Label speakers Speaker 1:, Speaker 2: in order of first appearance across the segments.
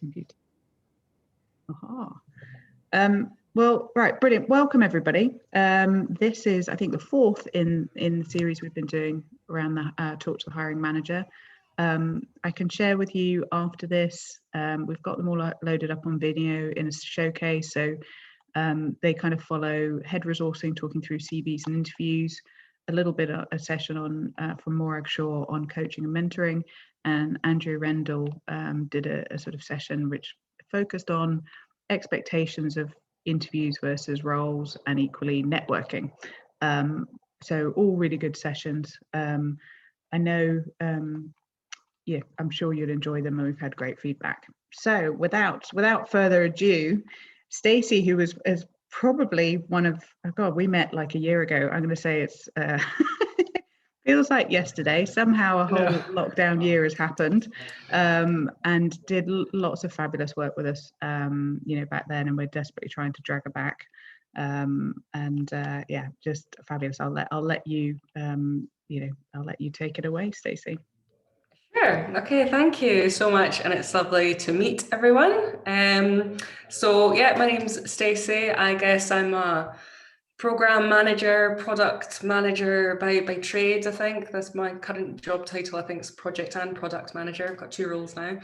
Speaker 1: computer. Aha. Well, right, brilliant. Welcome, everybody. This is, I think, the fourth in the series we've been doing around the Talk to the Hiring Manager. I can share with you after this. We've got them all loaded up on video in a showcase. So they kind of follow head resourcing, talking through CVs and interviews, a little bit of a session on from Morag Shaw on coaching and mentoring, and Andrew Rendell did a sort of session which focused on expectations of interviews versus roles and equally networking. So all really good sessions. I know, yeah, I'm sure you'll enjoy them, and we've had great feedback. So without further ado, Stacy, who is probably one of, oh God, we met like a year ago. I'm going to say it's feels like yesterday. Somehow a whole lockdown year has happened, and did lots of fabulous work with us, you know, back then, and we're desperately trying to drag her back. Yeah, just fabulous. I'll let you, you know, I'll let you take it away, Stacy.
Speaker 2: Sure. Okay, thank you so much, and it's lovely to meet everyone. So yeah, my name's Stacy. I guess I'm a program manager, product manager by trade. I think that's my current job title. I think it's project and product manager. I've got two roles now.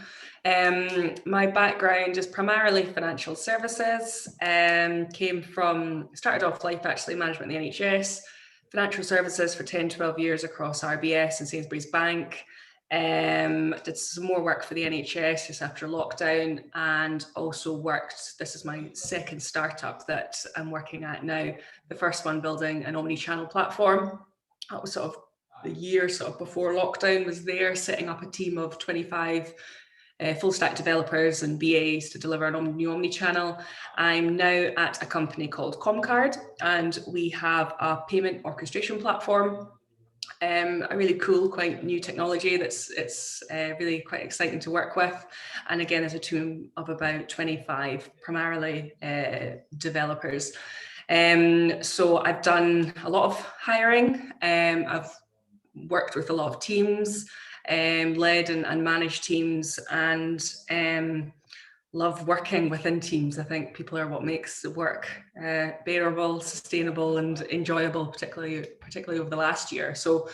Speaker 2: My background is primarily financial services. Started off life actually management in the NHS, financial services for 10, 12 years across RBS and Sainsbury's Bank. Did some more work for the NHS just after lockdown, and also worked, this is my second startup that I'm working at now, the first one building an omni-channel platform. That was sort of the year sort of before lockdown, was there setting up a team of 25 full stack developers and BAs to deliver a new omni-channel. I'm now at a company called Comcard, and we have a payment orchestration platform. A really cool, quite new technology it's really quite exciting to work with. And again, there's a team of about 25, primarily developers. So I've done a lot of hiring. I've worked with a lot of teams, led and managed teams, and love working within teams. I think people are what makes the work bearable, sustainable, and enjoyable, particularly over the last year. So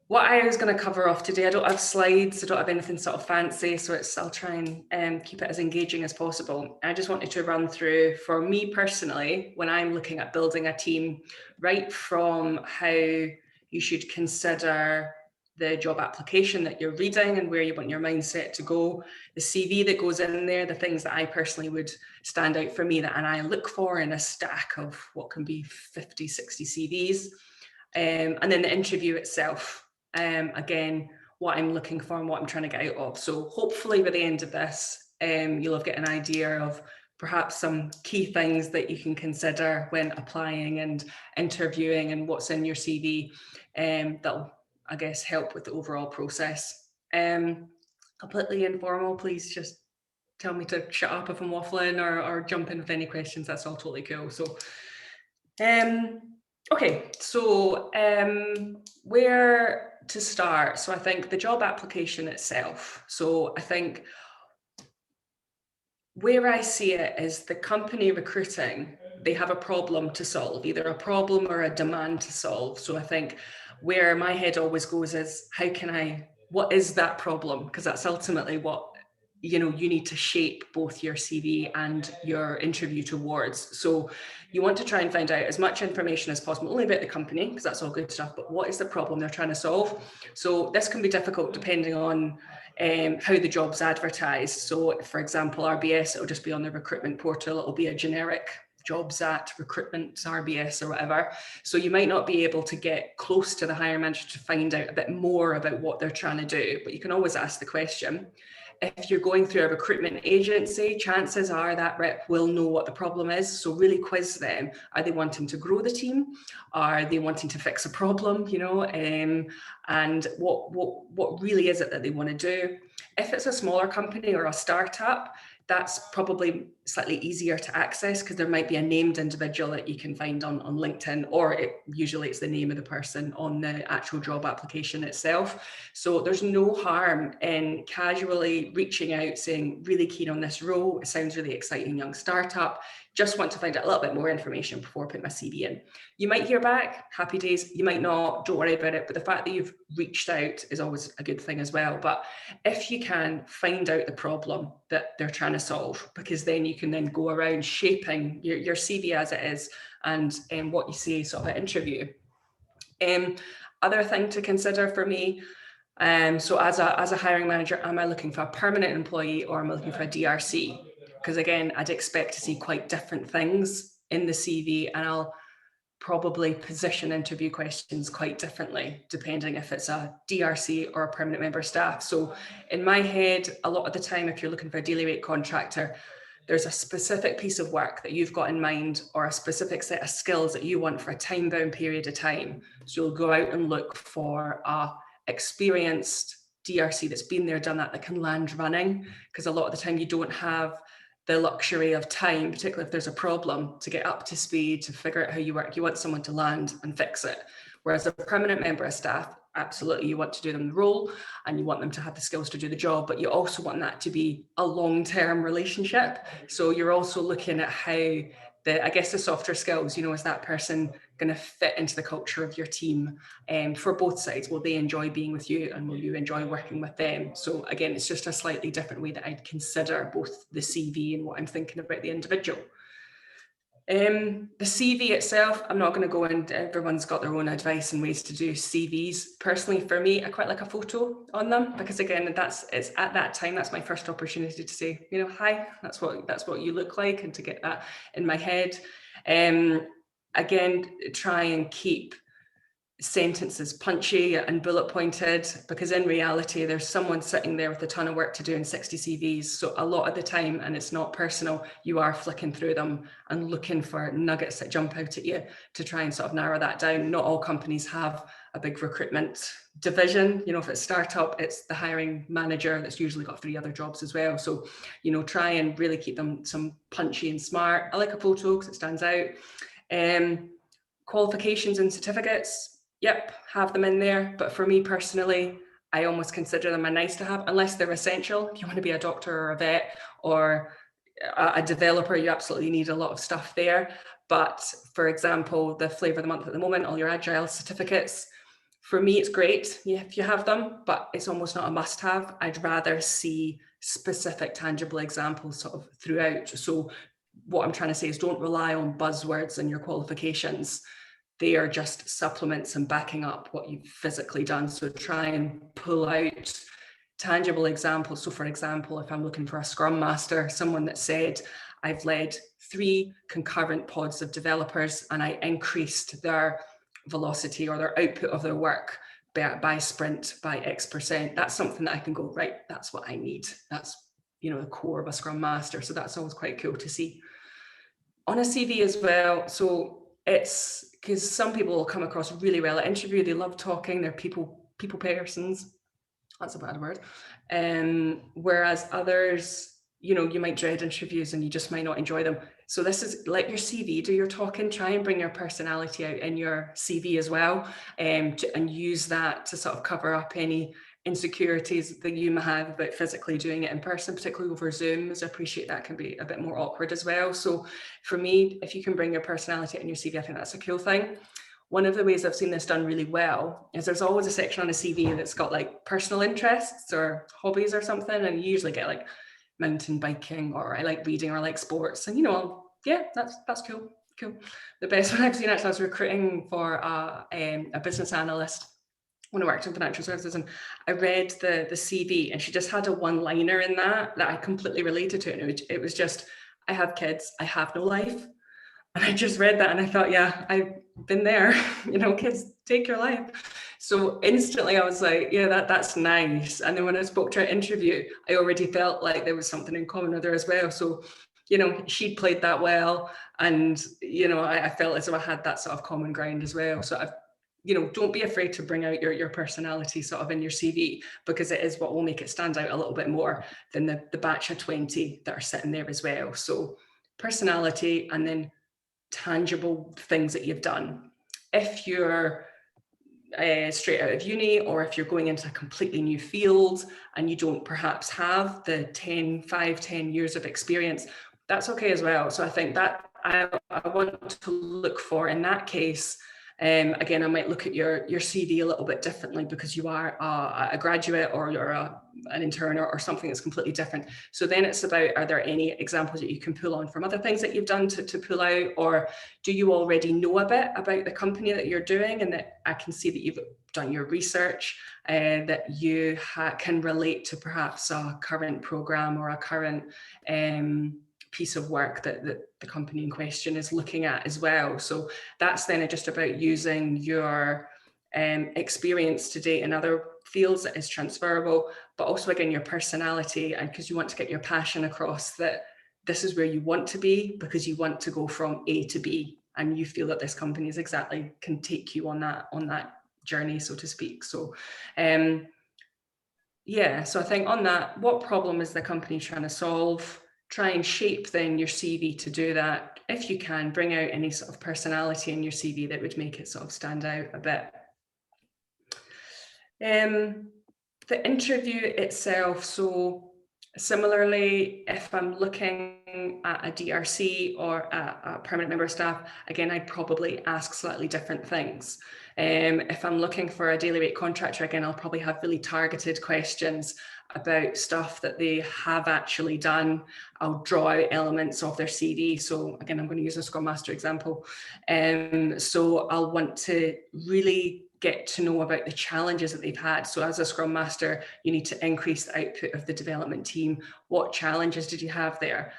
Speaker 2: what I was going to cover off today, I don't have slides, I don't have anything sort of fancy, so I'll try and keep it as engaging as possible. I just wanted to run through, for me personally, when I'm looking at building a team, right from how you should consider the job application that you're reading and where you want your mindset to go, the CV that goes in there, the things that I personally would stand out for me and I look for in a stack of what can be 50, 60 CVs, and then the interview itself. Again, what I'm looking for and what I'm trying to get out of. So hopefully by the end of this, you'll have got an idea of perhaps some key things that you can consider when applying and interviewing and what's in your CV, that'll, I guess, help with the overall process. Completely informal, please just tell me to shut up if I'm waffling or jump in with any questions. That's all totally cool. So, okay, so where to start? So I think the job application itself. So I think where I see it is the company recruiting, they have a problem to solve, either a problem or a demand to solve. So I think where my head always goes is, what is that problem? Because that's ultimately what, you need to shape both your CV and your interview towards. So you want to try and find out as much information as possible, only about the company, because that's all good stuff, but what is the problem they're trying to solve? So this can be difficult depending on how the job's advertised. So for example, RBS, it'll just be on the recruitment portal, it'll be a generic jobs at recruitment RBS or whatever. So you might not be able to get close to the hiring manager to find out a bit more about what they're trying to do, but you can always ask the question. If you're going through a recruitment agency, chances are that rep will know what the problem is. So really quiz them. Are they wanting to grow the team? Are they wanting to fix a problem? And what really is it that they want to do? If it's a smaller company or a startup, that's probably slightly easier to access because there might be a named individual that you can find on LinkedIn, or usually it's the name of the person on the actual job application itself. So there's no harm in casually reaching out saying, really keen on this role. It sounds really exciting, young startup. Just want to find out a little bit more information before putting my CV in. You might hear back, happy days. You might not, don't worry about it. But the fact that you've reached out is always a good thing as well. But if you can find out the problem that they're trying to solve, because then you can then go around shaping your CV as it is and what you say sort of at interview. Other thing to consider for me, so as a hiring manager, am I looking for a permanent employee or am I looking for a DRC? Because again, I'd expect to see quite different things in the CV, and I'll probably position interview questions quite differently depending if it's a DRC or a permanent member of staff. So in my head, a lot of the time, if you're looking for a daily rate contractor, there's a specific piece of work that you've got in mind or a specific set of skills that you want for a time-bound period of time. So you'll go out and look for a experienced DRC that's been there, done that can land running, because a lot of the time you don't have the luxury of time, particularly if there's a problem, to get up to speed, to figure out how you work. You want someone to land and fix it. Whereas a permanent member of staff, absolutely, you want to do them the role and you want them to have the skills to do the job, but you also want that to be a long-term relationship. So you're also looking at how the softer skills, is that person going to fit into the culture of your team? And for both sides, will they enjoy being with you and will you enjoy working with them? So again, it's just a slightly different way that I'd consider both the CV and what I'm thinking about the individual. The CV itself, I'm not going to go into, everyone's got their own advice and ways to do CVs. Personally, for me, I quite like a photo on them because again, it's at that time, that's my first opportunity to say, hi, that's what you look like, and to get that in my head. Again, try and keep sentences punchy and bullet pointed, because in reality there's someone sitting there with a ton of work to do in 60 CVs. So a lot of the time, and it's not personal, you are flicking through them and looking for nuggets that jump out at you to try and sort of narrow that down. Not all companies have a big recruitment division. If it's startup, it's the hiring manager that's usually got 3 other jobs as well. So try and really keep them some punchy and smart. I like a photo because it stands out. Qualifications and certificates, yep, have them in there. But for me personally, I almost consider them a nice to have, unless they're essential. If you want to be a doctor or a vet or a developer, you absolutely need a lot of stuff there. But for example, the flavor of the month at the moment, all your agile certificates, for me, it's great if you have them, but it's almost not a must have. I'd rather see specific tangible examples sort of throughout. So what I'm trying to say is don't rely on buzzwords in your qualifications. They are just supplements and backing up what you've physically done. So try and pull out tangible examples. So for example, if I'm looking for a Scrum Master, someone that said, I've led 3 concurrent pods of developers and I increased their velocity or their output of their work by sprint by X%. That's something that I can go, right, that's what I need. That's, the core of a Scrum Master. So that's always quite cool to see. On a CV as well, so it's because some people will come across really well at interview. They love talking. They're people persons. That's a bad word. Whereas others, you might dread interviews and you just might not enjoy them. So this is, let your CV do your talking. Try and bring your personality out in your CV as well, and use that to sort of cover up any insecurities that you may have about physically doing it in person, particularly over Zoom, as I appreciate that can be a bit more awkward as well. So for me, if you can bring your personality in your CV, I think that's a cool thing. One of the ways I've seen this done really well is there's always a section on a CV that's got like personal interests or hobbies or something, and you usually get like mountain biking, or I like reading, or I like sports, and yeah, that's cool. The best one I've seen, actually, I was recruiting for a business analyst when I worked in financial services, and I read the CV, and she just had a one-liner in that I completely related to, and it was just, I have kids, I have no life. And I just read that and I thought, yeah, I've been there, kids take your life. So instantly I was like, yeah, that's nice. And then when I spoke to her interview, I already felt like there was something in common with her as well. So, she played that well. And, I felt as though I had that sort of common ground as well. So don't be afraid to bring out your personality sort of in your CV, because it is what will make it stand out a little bit more than the batch of 20 that are sitting there as well. So personality, and then tangible things that you've done. If you're straight out of uni, or if you're going into a completely new field and you don't perhaps have the 10 years of experience, that's okay as well. So I think that I want to look for in that case. Again, I might look at your CV a little bit differently, because you are a graduate, or you're an intern, or something that's completely different. So then it's about, are there any examples that you can pull on from other things that you've done to pull out, or do you already know a bit about the company that you're doing, and that I can see that you've done your research, that you can relate to perhaps a current program or a current piece of work that the company in question is looking at as well. So that's then just about using your experience to date in other fields that is transferable, but also again your personality, and because you want to get your passion across, that this is where you want to be, because you want to go from A to B, and you feel that this company is exactly can take you on that journey, so to speak. So yeah, so I think on that, what problem is the company trying to solve? Try and shape then your CV to do that. If you can, bring out any sort of personality in your CV that would make it sort of stand out a bit. The interview itself, so similarly, if I'm looking at a DRC or a permanent member of staff, again, I'd probably ask slightly different things. If I'm looking for a daily rate contractor, again, I'll probably have really targeted questions about stuff that they have actually done. I'll draw out elements of their CV. So again, I'm going to use a Scrum Master example. So I'll want to really get to know about the challenges that they've had. So as a Scrum Master, you need to increase the output of the development team. What challenges did you have there?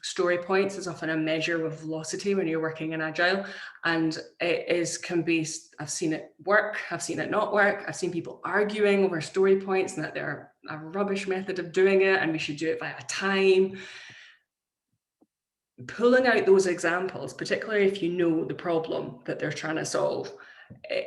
Speaker 2: Story points is often a measure of velocity when you're working in Agile, and can be, I've seen it work, I've seen it not work, I've seen people arguing over story points and that they're a rubbish method of doing it and we should do it via time. Pulling out those examples, particularly if you know the problem that they're trying to solve,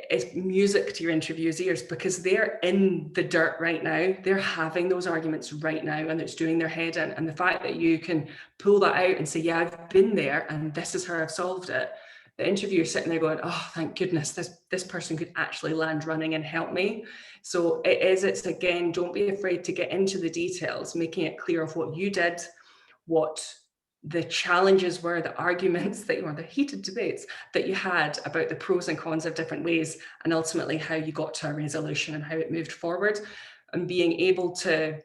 Speaker 2: is music to your interviewers' ears, because they're in the dirt right now. They're having those arguments right now, and it's doing their head in. And the fact that you can pull that out and say, yeah, I've been there and this is how I've solved it. The interviewer's sitting there going, oh, thank goodness, this person could actually land running and help me. So it's again, don't be afraid to get into the details, making it clear of what you did, what the challenges were, the arguments that the heated debates that you had about the pros and cons of different ways, and ultimately how you got to a resolution and how it moved forward, and being able to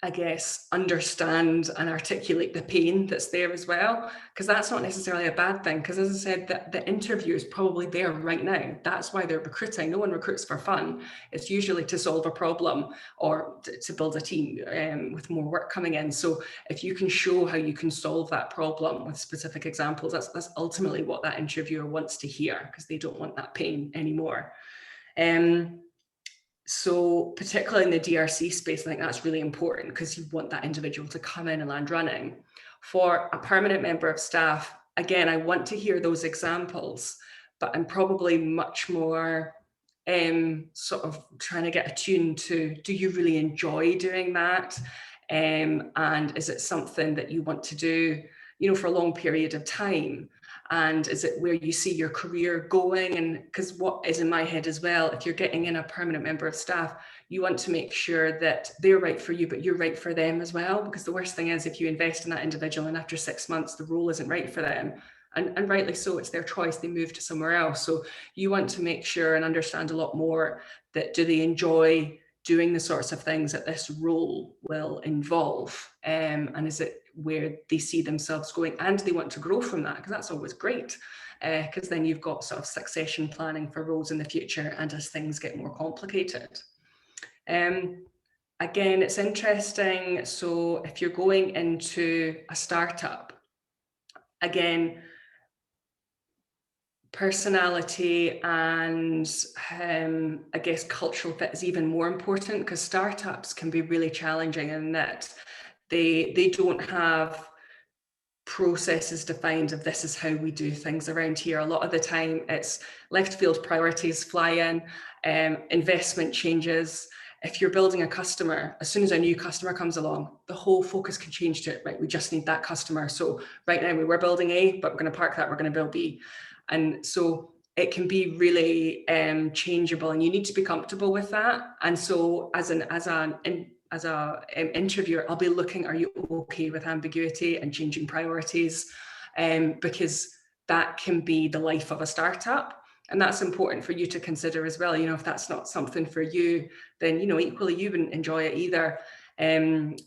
Speaker 2: I guess, understand and articulate the pain that's there as well, because that's not necessarily a bad thing. Because as I said, the interview is probably there right now. That's why they're recruiting. No one recruits for fun. It's usually to solve a problem or to build a team with more work coming in. So if you can show how you can solve that problem with specific examples, that's ultimately what that interviewer wants to hear, because they don't want that pain anymore. So particularly in the DRC space, I think that's really important, because you want that individual to come in and land running. For a permanent member of staff, again, I want to hear those examples, but I'm probably much more sort of trying to get attuned to, do you really enjoy doing that? And is it something that you want to do, for a long period of time? And is it where you see your career going? And because what is in my head as well, if you're getting in a permanent member of staff, you want to make sure that they're right for you, but you're right for them as well. Because the worst thing is if you invest in that individual and after 6 months, the role isn't right for them. And rightly so, it's their choice, they move to somewhere else. So you want to make sure and understand a lot more that, do they enjoy doing the sorts of things that this role will involve? And is it where they see themselves going, and they want to grow from that? Because that's always great, because then you've got sort of succession planning for roles in the future and as things get more complicated. Again, it's interesting. So if you're going into a startup, again, personality and I guess cultural fit is even more important, because startups can be really challenging in that they don't have processes defined of this is how we do things around here. A lot of the time it's left field priorities fly in, investment changes. If you're building a customer, as soon as a new customer comes along, the whole focus can change to it, right? We just need that customer. So right now we were building A, but we're going to park that, we're going to build B. And so it can be really changeable, and you need to be comfortable with that. And so as an interviewer, I'll be looking, are you okay with ambiguity and changing priorities? Because that can be the life of a startup. And that's important for you to consider as well. You know, if that's not something for you, then, you know, equally you wouldn't enjoy it either. And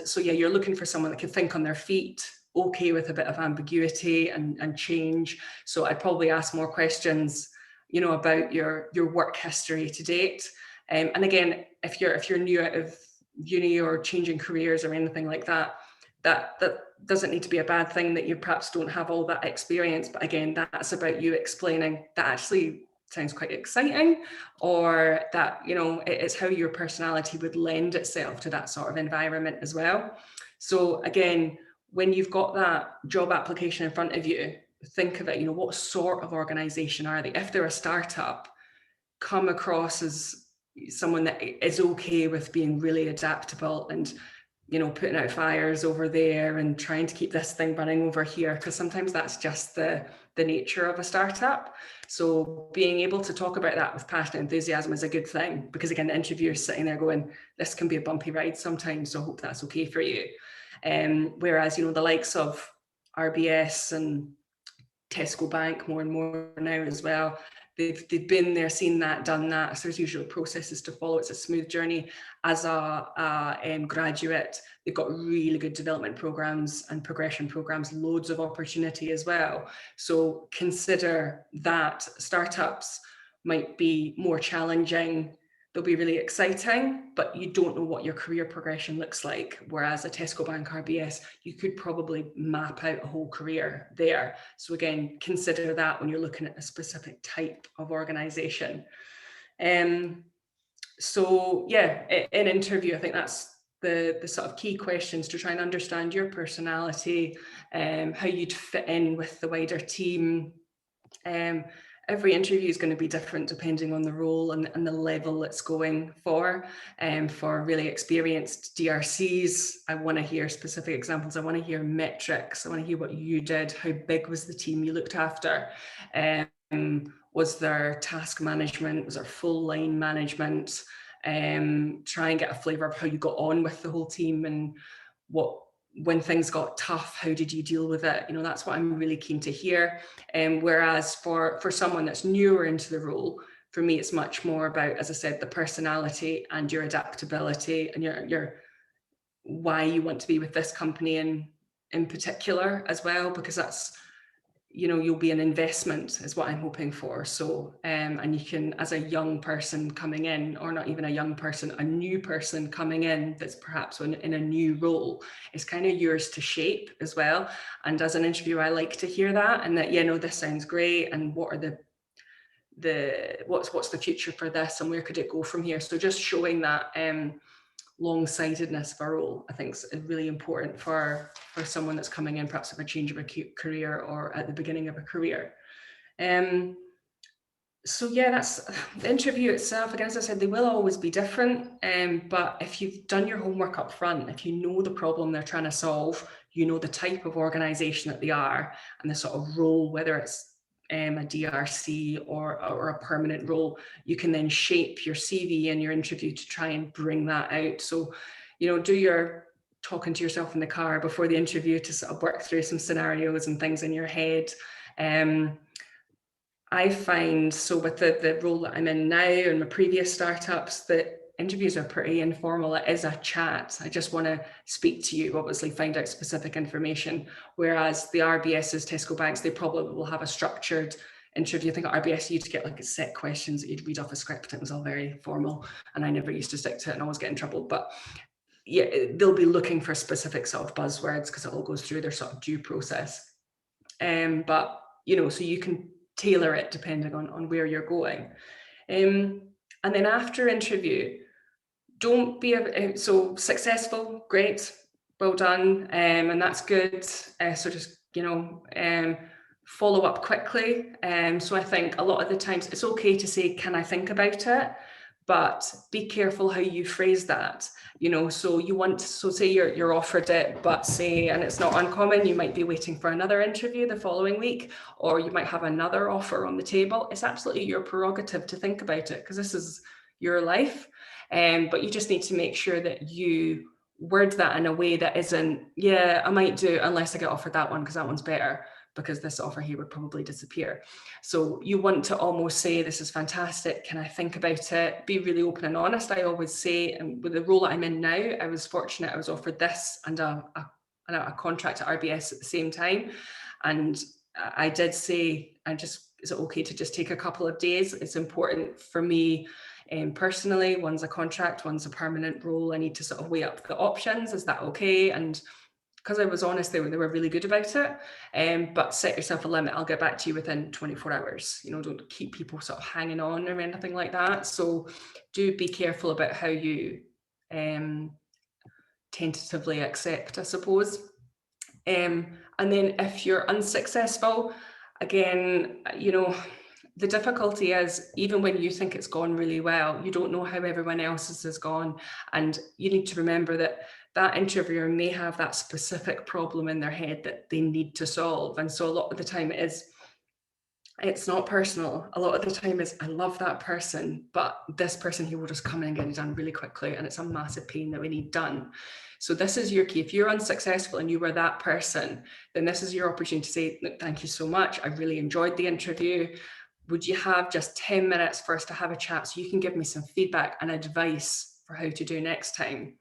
Speaker 2: so, yeah, you're looking for someone that can think on their feet, okay with a bit of ambiguity and change. So I'd probably ask more questions, you know, about your work history to date. And again, if you're new out of uni or changing careers or anything like that, that doesn't need to be a bad thing that you perhaps don't have all that experience. But again, that's about you explaining that actually sounds quite exciting, or that, you know, it's how your personality would lend itself to that sort of environment as well. So again, when you've got that job application in front of you, think of it, you know, what sort of organization are they? If they're a startup, come across as someone that is okay with being really adaptable and, you know, putting out fires over there and trying to keep this thing running over here, because sometimes that's just the nature of a startup. So being able to talk about that with passion and enthusiasm is a good thing, because again, the interviewer's sitting there going, this can be a bumpy ride sometimes, so I hope that's okay for you. Whereas, you know, the likes of RBS and Tesco Bank more and more now as well, they've been there, seen that, done that. So there's usually processes to follow. It's a smooth journey. As a graduate, they've got really good development programs and progression programs, loads of opportunity as well. So consider that startups might be more challenging. They'll be really exciting, but you don't know what your career progression looks like. Whereas a Tesco Bank RBS, you could probably map out a whole career there. So again, consider that when you're looking at a specific type of organization. So yeah, in interview, I think that's the sort of key questions to try and understand your personality, how you'd fit in with the wider team. Every interview is going to be different depending on the role and the level it's going for. For really experienced DRCs, I want to hear specific examples. I want to hear metrics. I want to hear what you did. How big was the team you looked after? Was there task management? Was there full line management? Try and get a flavour of how you got on with the whole team, and when things got tough, how did you deal with it? You know, that's what I'm really keen to hear. Whereas for someone that's newer into the role, for me, it's much more about, as I said, the personality and your adaptability and your why you want to be with this company in particular as well, because that's, you know, you'll be an investment is what I'm hoping for. So, and you can, as a young person coming in, or not even a young person, a new person coming in that's perhaps in a new role, is kind of yours to shape as well. And as an interviewer, I like to hear that, and that, yeah, no, this sounds great. And what are what's the future for this, and where could it go from here? So just showing that long-sightedness of a role, I think, is really important for someone that's coming in perhaps with a change of a career or at the beginning of a career. So yeah, that's the interview itself. Again, as I said, they will always be different, but if you've done your homework up front, if you know the problem they're trying to solve, you know the type of organisation that they are and the sort of role, whether it's a DRC or a permanent role, you can then shape your CV and your interview to try and bring that out. So, you know, do your talking to yourself in the car before the interview to sort of work through some scenarios and things in your head. I find, so with the role that I'm in now and my previous startups, that interviews are pretty informal. It is a chat. I just want to speak to you, obviously find out specific information. Whereas the RBSs, Tesco Banks, they probably will have a structured interview. I think at RBS, you'd get like set questions that you'd read off a script. It was all very formal, and I never used to stick to it and always get in trouble. But yeah, they'll be looking for specific sort of buzzwords because it all goes through their sort of due process. But, you know, so you can tailor it depending on where you're going. And then after interview, don't be so successful, great. well done, and that's good. So just, follow up quickly. So I think a lot of the times it's okay to say, can I think about it? But be careful how you phrase that. So say you're offered it, but say, and it's not uncommon, you might be waiting for another interview the following week, or you might have another offer on the table. It's absolutely your prerogative to think about it, because this is your life. But you just need to make sure that you word that in a way that isn't, yeah, I might do unless I get offered that one because that one's better, because this offer here would probably disappear. So you want to almost say, this is fantastic, can I think about it? Be really open and honest. I always say, and with the role that I'm in now, I was fortunate, I was offered this and a contract at RBS at the same time. And I did say, is it okay to just take a couple of days? It's important for me personally. One's a contract, one's a permanent role. I need to sort of weigh up the options. Is that okay? And because I was honest, they were really good about it. But set yourself a limit. I'll get back to you within 24 hours. Don't keep people sort of hanging on or anything like that. So do be careful about how you tentatively accept, I suppose. And then if you're unsuccessful, again, the difficulty is, even when you think it's gone really well, you don't know how everyone else's has gone. And you need to remember that that interviewer may have that specific problem in their head that they need to solve. And so a lot of the time it's not personal. A lot of the time is, I love that person, but this person here will just come in and get it done really quickly. And it's a massive pain that we need done. So this is your key. If you're unsuccessful and you were that person, then this is your opportunity to say, look, thank you so much. I really enjoyed the interview. Would you have just 10 minutes for us to have a chat so you can give me some feedback and advice for how to do next time?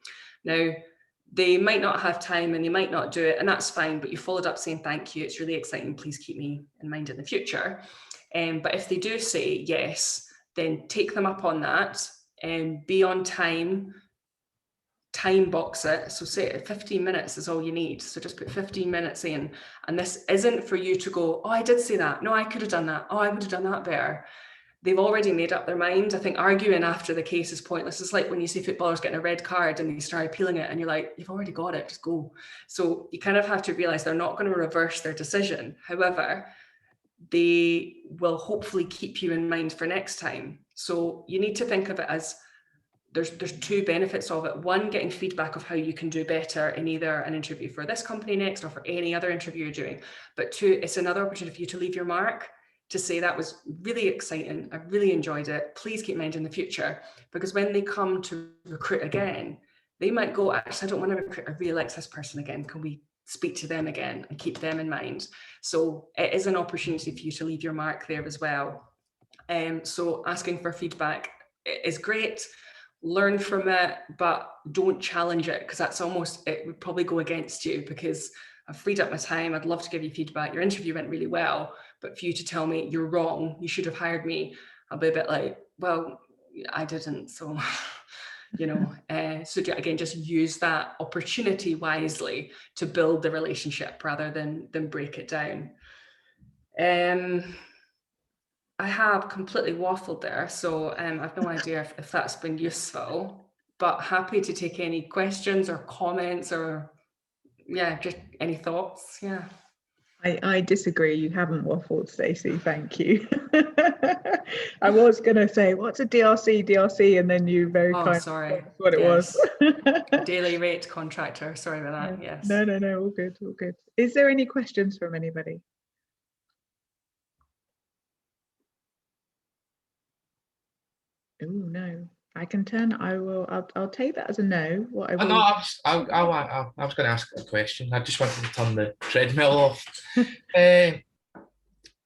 Speaker 2: Now, they might not have time and they might not do it, and that's fine, but you followed up saying thank you, it's really exciting, please keep me in mind in the future. But if they do say yes, then take them up on that and be on time box it. So say 15 minutes is all you need. So just put 15 minutes in. And this isn't for you to go, oh, I did say that. No, I could have done that. Oh, I would have done that better. They've already made up their mind. I think arguing after the case is pointless. It's like when you see footballers getting a red card and they start appealing it and you're like, you've already got it, just go. So you kind of have to realize they're not going to reverse their decision. However, they will hopefully keep you in mind for next time. So you need to think of it as, there's two benefits of it. One, getting feedback of how you can do better in either an interview for this company next or for any other interview you're doing. But two, it's another opportunity for you to leave your mark, to say that was really exciting, I really enjoyed it, please keep in mind in the future. Because when they come to recruit again, they might go, actually, I don't want to recruit, I really like this person again, can we speak to them again and keep them in mind? So it is an opportunity for you to leave your mark there as well. So asking for feedback is great. Learn from it, but don't challenge it, because that's almost, it would probably go against you, because I've freed up my time, I'd love to give you feedback, your interview went really well, but for you to tell me you're wrong, you should have hired me, I'll be a bit like, well, I didn't, so so again, just use that opportunity wisely to build the relationship rather than break it down. I have completely waffled there, so I've no idea if that's been useful, but happy to take any questions or comments or, yeah, just any thoughts. Yeah.
Speaker 1: I disagree. You haven't waffled, Stacey. Thank you. I was going to say, what's a DRC? And then you very kind
Speaker 2: sorry.
Speaker 1: of what it was.
Speaker 2: Daily rate contractor. Sorry about that. Yes.
Speaker 1: No. All good. All good. Is there any questions from anybody? Oh no. I can turn. I'll take that as a no. What I will.
Speaker 3: No, I was going to ask a question. I just wanted to turn the treadmill off.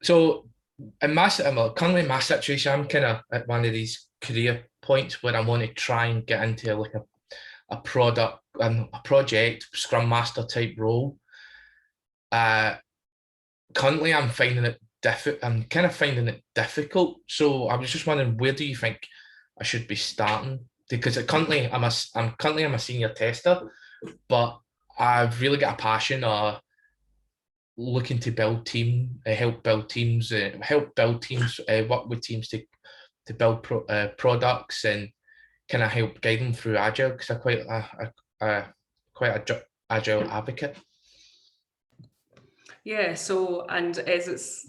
Speaker 3: So, currently in my situation, I'm kind of at one of these career points where I want to try and get into like a project Scrum Master type role. Currently, I'm finding it difficult. So I was just wondering, where do you think I should be starting? Because currently I'm a senior tester, but I've really got a passion of looking to help build teams, work with teams to build products and kind of help guide them through agile, because I'm quite agile advocate?
Speaker 2: Yeah, so and it's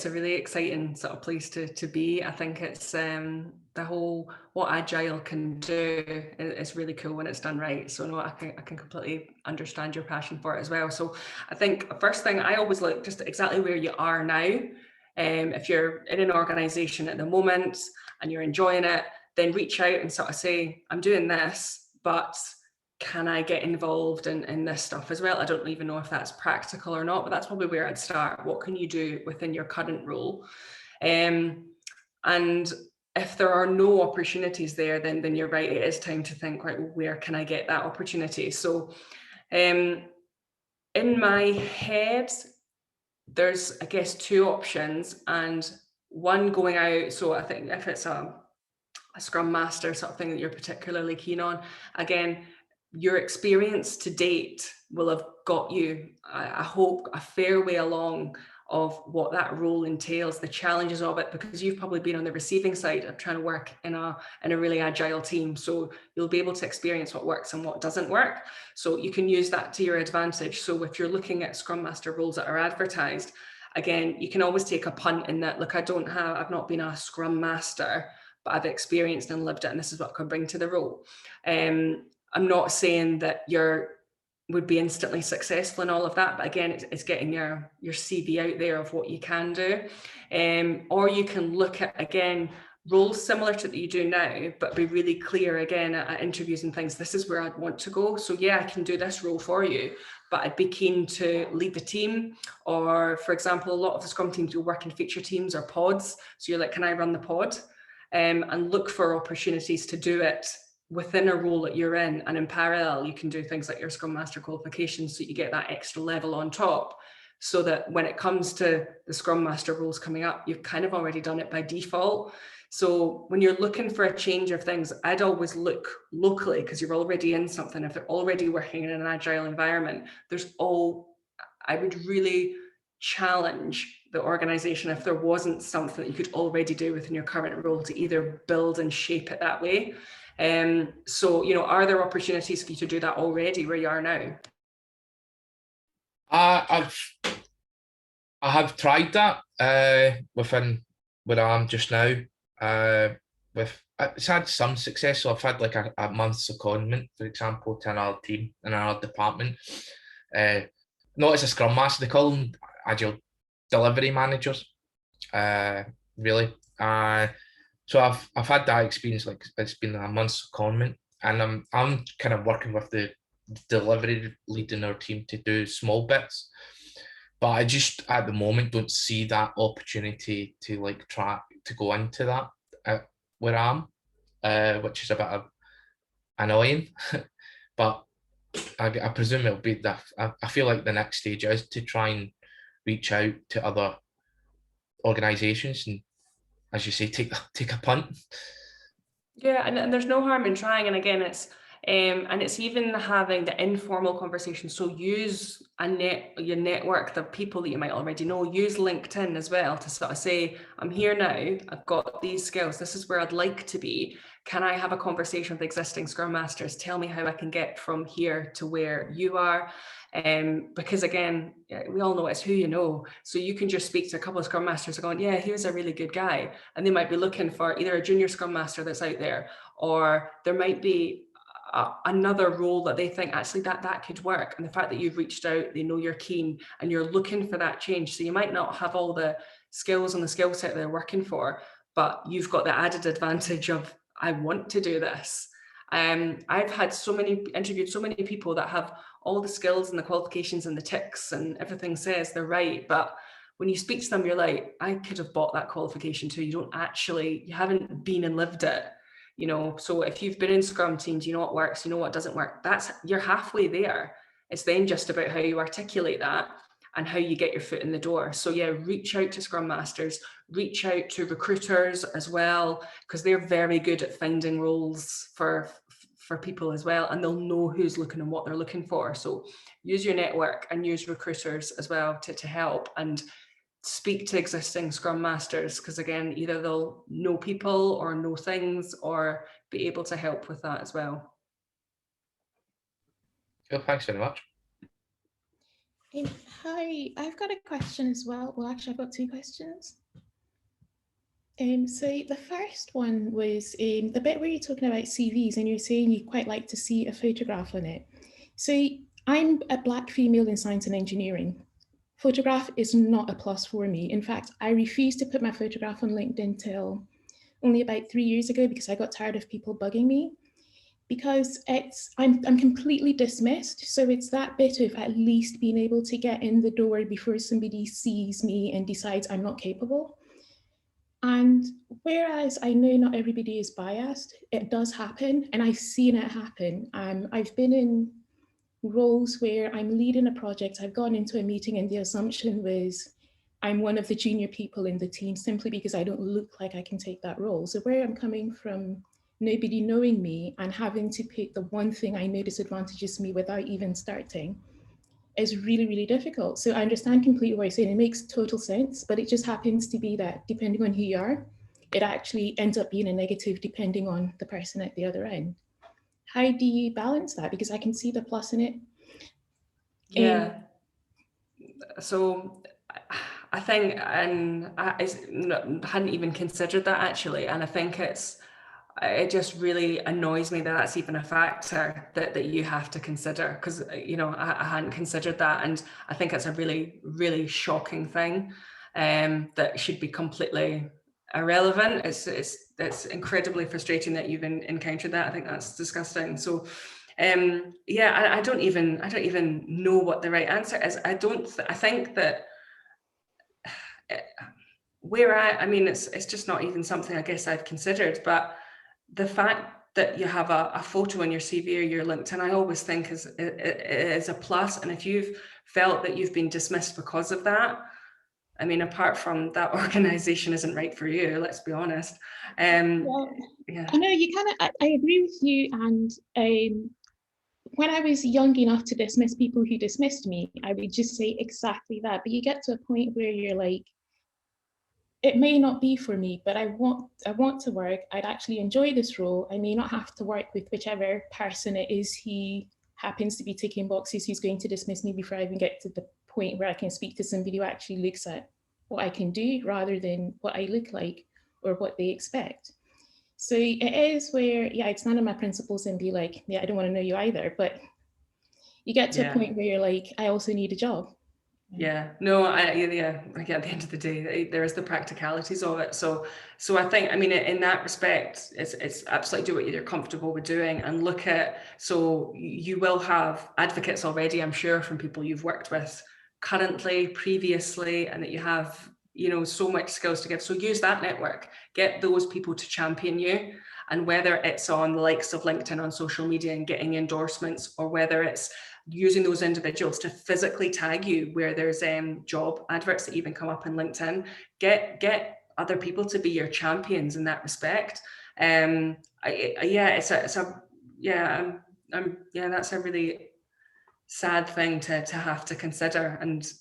Speaker 2: a really exciting sort of place to be. I think it's the whole what agile can do is really cool when it's done right. So no, I can completely understand your passion for it as well. So I think first thing I always look just exactly where you are now. If you're in an organization at the moment and you're enjoying it, then reach out and sort of say, I'm doing this, but can I get involved in this stuff as well? I don't even know if that's practical or not, but that's probably where I'd start. What can you do within your current role? And if there are no opportunities there, then you're right, it is time to think, right, well, where can I get that opportunity? So in my head, there's, I guess, two options, and one going out. So I think if it's a Scrum Master sort of thing that you're particularly keen on, again, your experience to date will have got you, I hope, a fair way along of what that role entails, the challenges of it, because you've probably been on the receiving side of trying to work in a really agile team. So you'll be able to experience what works and what doesn't work. So you can use that to your advantage. So if you're looking at Scrum Master roles that are advertised, again, you can always take a punt in that, look, I've not been a Scrum Master, but I've experienced and lived it, and this is what I can bring to the role. I'm not saying that would be instantly successful in all of that, but again, it's getting your CV out there of what you can do. Or you can look at, again, roles similar to that you do now, but be really clear again at interviews and things, this is where I'd want to go. So yeah, I can do this role for you, but I'd be keen to lead the team. Or for example, a lot of the Scrum teams will work in feature teams or pods. So you're like, can I run the pod? And look for opportunities to do it within a role that you're in. And in parallel, you can do things like your Scrum Master qualifications, so you get that extra level on top, so that when it comes to the Scrum Master roles coming up, you've kind of already done it by default. So when you're looking for a change of things, I'd always look locally, because you're already in something. If they're already working in an agile environment, I would really challenge the organization if there wasn't something that you could already do within your current role to either build and shape it that way. So, are there opportunities for you to do that already where you are now?
Speaker 3: I have tried that within where I am just now. It's had some success. So I've had like a month's secondment, for example, to another team in another department. Not as a Scrum Master, they call them Agile Delivery Managers. Really. So I've had that experience. Like, it's been a month's secondment, and I'm kind of working with the delivery lead in our team to do small bits. But I just at the moment don't see that opportunity to like try to go into that where I am, which is a bit of annoying. But I presume it'll be that. I feel like the next stage is to try and reach out to other organisations and, as you say, take a punt.
Speaker 2: Yeah, and there's no harm in trying. And again, it's even having the informal conversation. So use your network, the people that you might already know. Use LinkedIn as well to sort of say, I'm here now, I've got these skills, this is where I'd like to be. Can I have a conversation with existing Scrum Masters? Tell me how I can get from here to where you are. Because again, we all know it's who you know. So you can just speak to a couple of Scrum Masters going, yeah, here's a really good guy. And they might be looking for either a junior Scrum Master that's out there, or there might be another role that they think actually that could work. And the fact that you've reached out, they know you're keen and you're looking for that change. So you might not have all the skills and the skill set they're working for, but you've got the added advantage of, I want to do this. I've had interviewed so many people that have all the skills and the qualifications and the ticks and everything says they're right. But when you speak to them, you're like, I could have bought that qualification too. You haven't been and lived it. So if you've been in Scrum teams, you know what works, you know what doesn't work. You're halfway there. It's then just about how you articulate that and how you get your foot in the door. So yeah, reach out to Scrum Masters, reach out to recruiters as well, because they're very good at finding roles for people as well, and they'll know who's looking and what they're looking for. So use your network and use recruiters as well to help, and speak to existing Scrum Masters, because again, either they'll know people or know things or be able to help with that as well.
Speaker 3: Cool, thanks very much.
Speaker 4: Hi, I've got a question as well. Well, actually, I've got two questions. So the first one was the bit where you're talking about CVs and you're saying you quite like to see a photograph on it. So I'm a Black female in science and engineering. Photograph is not a plus for me. In fact, I refused to put my photograph on LinkedIn till only about 3 years ago because I got tired of people bugging me. Because I'm completely dismissed. So it's that bit of at least being able to get in the door before somebody sees me and decides I'm not capable. And whereas I know not everybody is biased, it does happen, and I've seen it happen. I've been in roles where I'm leading a project, I've gone into a meeting and the assumption was I'm one of the junior people in the team simply because I don't look like I can take that role. So where I'm coming from, nobody knowing me and having to pick the one thing I know disadvantages me without even starting is really, really difficult. So I understand completely what you're saying. It makes total sense, but it just happens to be that depending on who you are, it actually ends up being a negative depending on the person at the other end. How do you balance that? Because I can see the plus in it.
Speaker 2: Yeah. So I think, and I hadn't even considered that actually, and I think it just really annoys me that that's even a factor that you have to consider, because you know I hadn't considered that, and I think it's a really, really shocking thing that should be completely irrelevant. It's incredibly frustrating that you've encountered that. I think that's disgusting. So yeah, I don't even know what the right answer is. I think that I mean it's just not even something I guess I've considered, but the fact that you have a photo on your CV or your LinkedIn, I always think is a plus. And if you've felt that you've been dismissed because of that, I mean, apart from that organization isn't right for you, let's be honest.
Speaker 4: Well,
Speaker 2: yeah.
Speaker 4: I know you kind of, I agree with you. And when I was young enough to dismiss people who dismissed me, I would just say exactly that. But you get to a point where you're like, it may not be for me, but I want to work. I'd actually enjoy this role. I may not have to work with whichever person it is he happens to be ticking boxes who's going to dismiss me before I even get to the point where I can speak to somebody who actually looks at what I can do rather than what I look like or what they expect. So it is where, yeah, I'd stand on my principles and be like, yeah, I don't want to know you either. But you get to a point where you're like, I also need a job.
Speaker 2: Yeah, no, like at the end of the day, there is the practicalities of it. So I think, I mean, in that respect, it's absolutely do what you're comfortable with doing and look at, so you will have advocates already, I'm sure, from people you've worked with currently, previously, and that you have, you know, so much skills to give. So use that network, get those people to champion you. And whether it's on the likes of LinkedIn on social media and getting endorsements, or whether it's using those individuals to physically tag you where there's job adverts that even come up on LinkedIn, get other people to be your champions in that respect. That's a really sad thing to have to consider. And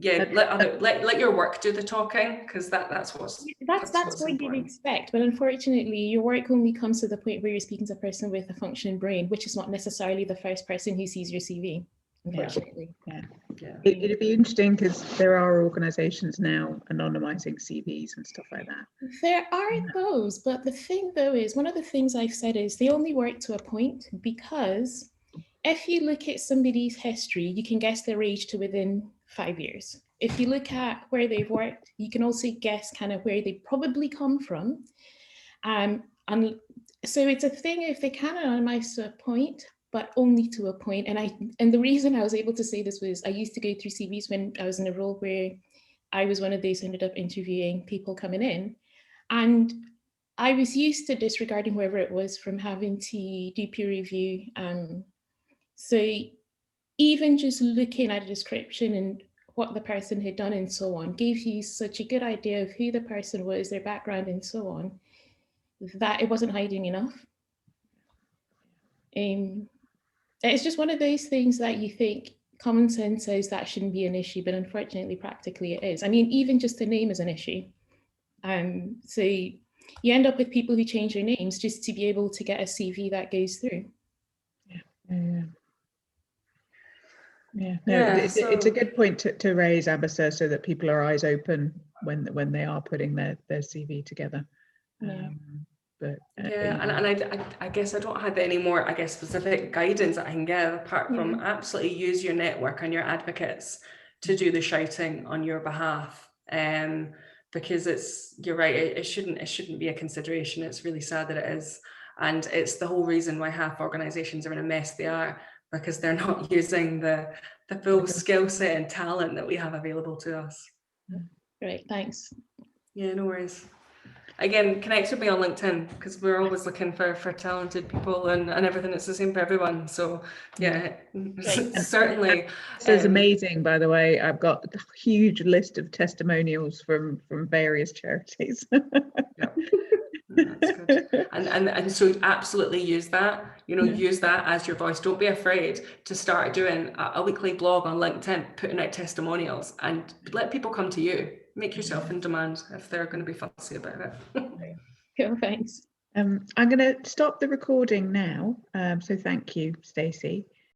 Speaker 2: let your work do the talking, because that's what
Speaker 4: you'd expect. But unfortunately, your work only comes to the point where you're speaking to a person with a functioning brain, which is not necessarily the first person who sees your CV, unfortunately.
Speaker 1: It'd be interesting because there are organizations now anonymizing CVs and stuff like that.
Speaker 4: There are those, but the thing though is, one of the things I've said is they only work to a point, because if you look at somebody's history, you can guess their age to within 5 years. If you look at where they've worked, you can also guess kind of where they probably come from. And so it's a thing if they can anonymize to a point, but only to a point. And the reason I was able to say this was I used to go through CVs when I was in a role where I was one of those who ended up interviewing people coming in. And I was used to disregarding whoever it was from having to do peer review. So even just looking at a description and what the person had done and so on gave you such a good idea of who the person was, their background and so on, that it wasn't hiding enough. It's just one of those things that you think common sense says that shouldn't be an issue, but unfortunately, practically it is. I mean, even just the name is an issue. So you end up with people who change their names just to be able to get a CV that goes through.
Speaker 1: Yeah. Yeah, no,
Speaker 2: Yeah,
Speaker 1: it's a
Speaker 2: so-
Speaker 1: good point to raise, Abasa, so that people are eyes open when they are putting their CV together.
Speaker 4: Yeah.
Speaker 1: But
Speaker 2: Yeah, and I guess I don't have any more, I guess, specific guidance that I can give apart from absolutely use your network and your advocates to do the shouting on your behalf. Because you're right, it shouldn't be a consideration. It's really sad that it is, and it's the whole reason why half organisations are in a mess they are, because they're not using the full skill set and talent that we have available to us.
Speaker 4: Great, thanks.
Speaker 2: Yeah, no worries. Again, connect with me on LinkedIn, because we're always looking for talented people and everything. It's the same for everyone. So yeah, certainly.
Speaker 1: This is amazing, by the way. I've got a huge list of testimonials from various charities.
Speaker 2: Yeah. That's good. And so absolutely use that, use that as your voice. Don't be afraid to start doing a weekly blog on LinkedIn, putting out testimonials, and let people come to you. Make yourself in demand if they're going to be fussy about it.
Speaker 4: Cool, thanks.
Speaker 1: I'm going to stop the recording now. So thank you, Stacey.